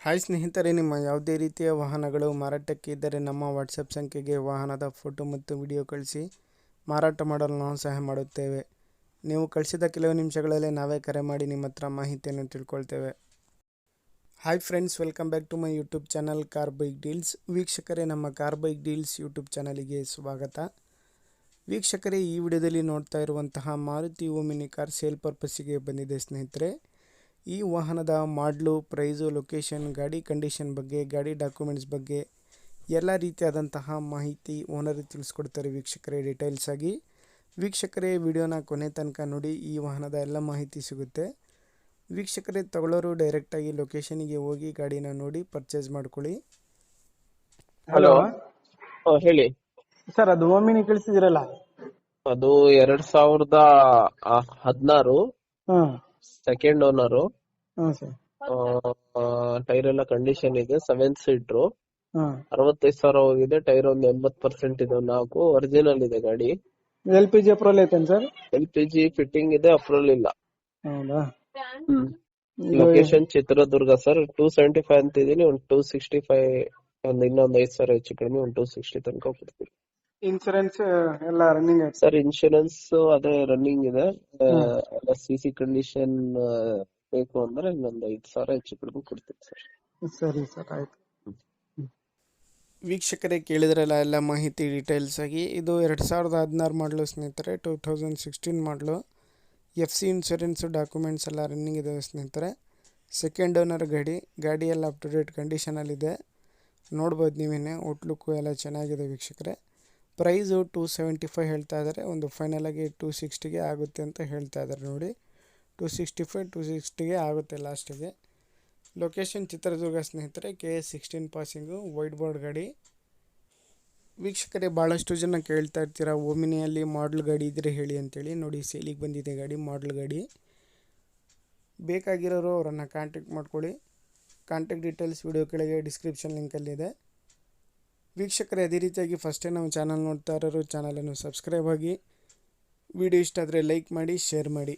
Hi ಸ್ನೇಹಿತರೆ, ನಿಮ್ಮ ಯಾವುದೇ ರೀತಿಯ ವಾಹನಗಳು ಮಾರಾಟಕ್ಕೆ ಇದ್ದರೆ ನಮ್ಮ ವಾಟ್ಸಪ್ ಸಂಖ್ಯೆಗೆ ವಾಹನದ ಫೋಟೋ ಮತ್ತು ವಿಡಿಯೋ ಕಳಿಸಿ ಮಾರಾಟ ಮಾಡಲು ನಾವು ಸಹಾಯ ಮಾಡುತ್ತೇವೆ. ನೀವು ಕಳಿಸಿದ ಕೆಲವು ನಿಮಿಷಗಳಲ್ಲೇ ನಾವೇ ಕರೆ ಮಾಡಿ ನಿಮ್ಮ ಹತ್ರ ಮಾಹಿತಿಯನ್ನು ತಿಳ್ಕೊಳ್ತೇವೆ. Hi friends, welcome back to my YouTube channel car bike deals. ವೀಕ್ಷಕರೇ, ನಮ್ಮ ಕಾರ್ ಬೈಕ್ ಡೀಲ್ಸ್ ಯೂಟ್ಯೂಬ್ ಚಾನಲಿಗೆ ಸ್ವಾಗತ. ವೀಕ್ಷಕರೇ, ಈ ವಿಡಿಯೋದಲ್ಲಿ ನೋಡ್ತಾ ಇರುವಂತಹ ಮಾರುತಿ ಓಮಿನಿ ಕಾರ್ ಸೇಲ್ ಪರ್ಪಸ್ಸಿಗೆ ಬಂದಿದೆ ಸ್ನೇಹಿತರೆ. ಈ ವಾಹನದ ಮಾಡಲು, ಪ್ರೈಸು, ಲೊಕೇಶನ್, ಗಾಡಿ ಕಂಡೀಷನ್ ಬಗ್ಗೆ, ಗಾಡಿ ಡಾಕ್ಯುಮೆಂಟ್ಸ್ ಬಗ್ಗೆ ಎಲ್ಲ ರೀತಿಯಾದಂತಹ ಮಾಹಿತಿ ಓನರ್ ತಿಳಿಸ್ಕೊಡ್ತಾರೆ ವೀಕ್ಷಕರೇ, ಡೀಟೇಲ್ಸ್ ಆಗಿ. ವೀಕ್ಷಕರೇ, ವಿಡಿಯೋನ ಕೊನೆ ತನಕ ನೋಡಿ, ಈ ವಾಹನದ ಎಲ್ಲ ಮಾಹಿತಿ ಸಿಗುತ್ತೆ. ವೀಕ್ಷಕರೇ, ತಗೊಳ್ಳೋರು ಡೈರೆಕ್ಟಾಗಿ ಲೊಕೇಶನಿಗೆ ಹೋಗಿ ಗಾಡಿನ ನೋಡಿ ಪರ್ಚೇಸ್ ಮಾಡ್ಕೊಳ್ಳಿ. ಹಲೋ ಹೇಳಿ ಸರ್, ಅದು ಓಮಿನಿ ಕಳಿಸಿದಿರಲ್ಲ, ಅದು 2016 ಹ್ಮ್ ಸೆಕೆಂಡ್ ಓನರ್. ಸರ್, ಟೈರ್ ಎಲ್ಲ ಕಂಡೀಷನ್ ಇದೆ. 7 ಸೀಟ್ರು, ಹ್ಮ್ 65,000 ಹೋಗಿದೆ. ಟೈರ್ ಒಂದು 80% ಇದೆ, 4 ಒರಿಜಿನಲ್ ಇದೆ ಗಾಡಿ. LPG ಅಪ್ರೂವಲ್ ಐತೇನ್ ಸರ್? LPG ಫಿಟ್ಟಿಂಗ್ ಇದೆ, ಅಪ್ರೂವಲ್ ಇಲ್ಲ. ಹೌದಾ? Location Chitradurga sir. 275 ಅಂತಿದೀನಿ, ಒಂದು 265, ಇನ್ನೊಂದು 5,000 ಹೆಚ್ಚು ಕಡಿಮೆ, ಒಂದು 260 ತನಕ ಕೊಡ್ತೀವಿ. ಇನ್ಸೂರೆನ್ಸ್ ಎಲ್ಲ ರನ್ನಿಂಗ್ ಐತೆ ಸರ್? ಇನ್ಶೂರೆನ್ಸ್ ಅದೇ ರನ್ನಿಂಗ್ ಇದೆ. CC ಕಂಡೀಷನ್ ಬೇಕು ಅಂದ್ರೆ ಇನ್ನೊಂದು 5,000 ಹೆಚ್ಚು ಕಡಿಮೆ ಕೊಡ್ತೀವಿ ಸರ್. ಸರಿ ಸರ್, ಆಯ್ತು. ವೀಕ್ಷಕರೇ, ಕೇಳಿದ್ರಲ್ಲ ಎಲ್ಲ ಮಾಹಿತಿ ಡೀಟೇಲ್ಸ್ ಆಗಿ. ಇದು 2016 ಮಾಡಲು ಸ್ನೇಹಿತರೆ, 2016 ಮಾಡಲು. FC ಇನ್ಶೂರೆನ್ಸು, ಡಾಕ್ಯುಮೆಂಟ್ಸ್ ಎಲ್ಲ ರನ್ನಿಂಗ್ ಇದೆ ಸ್ನೇಹಿತರೆ. ಸೆಕೆಂಡ್ ಓನರ್ ಗಾಡಿ ಎಲ್ಲ ಅಪ್ ಟು ಡೇಟ್ ಕಂಡೀಷನಲ್ಲಿದೆ. ನೋಡ್ಬೋದು ನೀವೇನೆ, ಔಟ್ಲುಕ್ಕು ಎಲ್ಲ ಚೆನ್ನಾಗಿದೆ ವೀಕ್ಷಕರೇ. ಪ್ರೈಸು 275 ಹೇಳ್ತಾ ಇದ್ದಾರೆ. ಒಂದು ಫೈನಲ್ ಆಗಿ 260ಗೆ ಆಗುತ್ತೆ ಅಂತ ಹೇಳ್ತಾ ಇದ್ದಾರೆ ನೋಡಿ. 265, 260ಗೆ ಆಗುತ್ತೆ ಲಾಸ್ಟಿಗೆ. ಲೊಕೇಶನ್ ಚಿತ್ರದುರ್ಗ ಸ್ನೇಹಿತರೆ. KS 16 ಪಾಸಿಂಗು, ವೈಟ್ ಬೋರ್ಡ್ ಗಾಡಿ. ವೀಕ್ಷಕರೇ, ಭಾಳಷ್ಟು ಜನ ಕೇಳ್ತಾ ಇರ್ತೀರ ಓಮಿನಿಯಲ್ಲಿ ಮಾಡಲ್ ಗಾಡಿ ಇದ್ದರೆ ಹೇಳಿ ಅಂತೇಳಿ. ನೋಡಿ, ಸೇಲಿಗೆ ಬಂದಿದೆ ಗಾಡಿ, ಮಾಡಲ್ ಗಾಡಿ. ಬೇಕಾಗಿರೋರು ಅವರನ್ನು ಕಾಂಟ್ಯಾಕ್ಟ್ ಮಾಡ್ಕೊಳ್ಳಿ. ಕಾಂಟ್ಯಾಕ್ಟ್ ಡೀಟೇಲ್ಸ್ ವಿಡಿಯೋ ಕೆಳಗೆ ಡಿಸ್ಕ್ರಿಪ್ಷನ್ ಲಿಂಕಲ್ಲಿದೆ. ವೀಕ್ಷಕರೇ, ಅದೇ ರೀತಿಯಾಗಿ ಫಸ್ಟ್ ಟೈಮ್ ನಮ್ಮ ಚಾನಲ್ ನೋಡ್ತಾ ಇರೋರು ಚಾನಲನ್ನು ಸಬ್ಸ್ಕ್ರೈಬ್ ಆಗಿ. ವಿಡಿಯೋ ಇಷ್ಟ ಆದರೆ ಲೈಕ್ ಮಾಡಿ, ಶೇರ್ ಮಾಡಿ.